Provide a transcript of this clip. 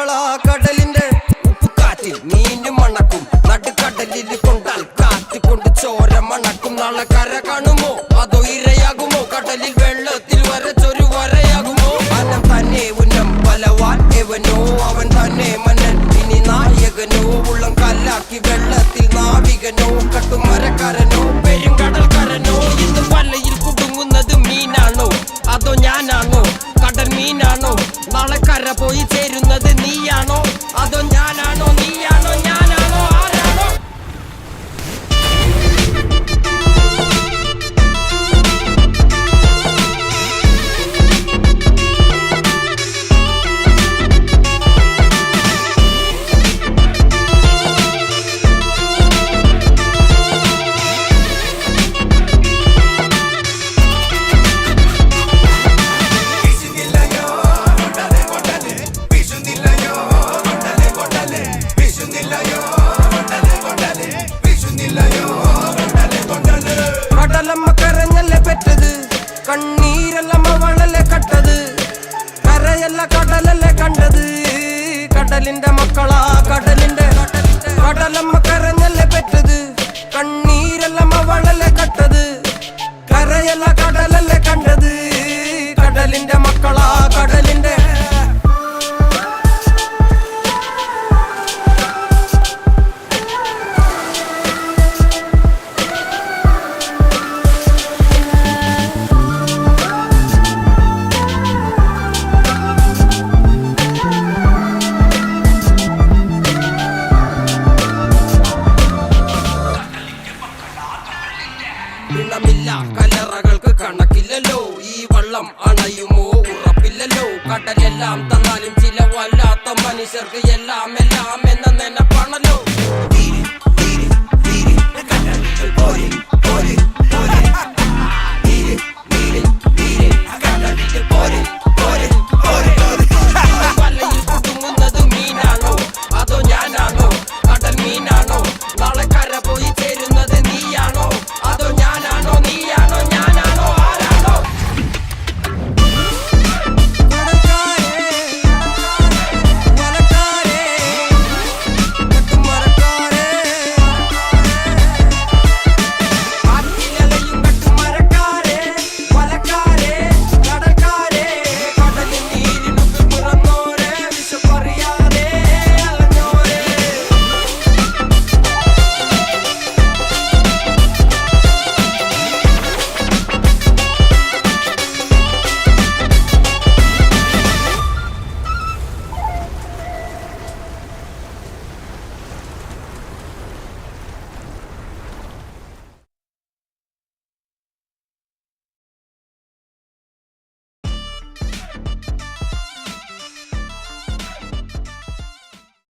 മക്കളാ കടലിന്റെ ഉപ്പുകാറ്റിൽ മീനും മണക്കും നടുക്കടലിൽ കൊണ്ടാൽ കാറ്റ് കൊണ്ട് ചോര മണക്കും. നാളെ കര കാണുമോ അതോ ഇരയാകുമോ? കടലിൽ വെള്ളത്തിൽ വരച്ചൊരു വരയാകുമോ? അനം തന്നെ ഉന്നം ബലവാൻ എവനോ അവൻ തന്നെ മന്നൻ ഇനി നായകനോ. ഉള്ളം കല്ലാക്കി വെള്ളത്തിൽ നാവികനോ കട്ടുമരക്കാരനോ പെരുങ്കടൽക്കാരനോ. ഇന്ന് വലയിൽ കുടുങ്ങുന്നത് മീനാണോ അതോ ഞാനാണോ? കടൽ മീനാണോ? നാളെ കര പോയി ചേരുന്നത് നീയാണോ അതോ ഞാനാണോ? നീയാണോ ഞാനാണോ ആരാണോ? കടലമ്മ കരഞ്ഞല്ലേ പെറ്റത്, കണ്ണീരല്ലമ്മ വളലെ കട്ടത്, കരയല്ല കടലല്ലേ കണ്ടത്. കടലിന്റെ മക്കളാ കടലിന്റെ കടലമ്മ കരഞ്ഞല്ലേ പെറ്റത്, കണ്ണീരല്ലമ്മ വളലെ കട്ടത്, കരയല്ല കടലല്ലേ കണ്ടത്. കടലിന്റെ മക്കളാ കടലിന്റെ ില്ല കലറകൾക്ക് കണക്കില്ലല്ലോ. ഈ വള്ളം അണയുമോ ഉറപ്പില്ലല്ലോ. കടലെല്ലാം തന്നാലും ചില വല്ലാത്ത മനുഷ്യർക്ക് എല്ലാം എല്ലാം എന്ന നെനപ്പാണല്ലോ.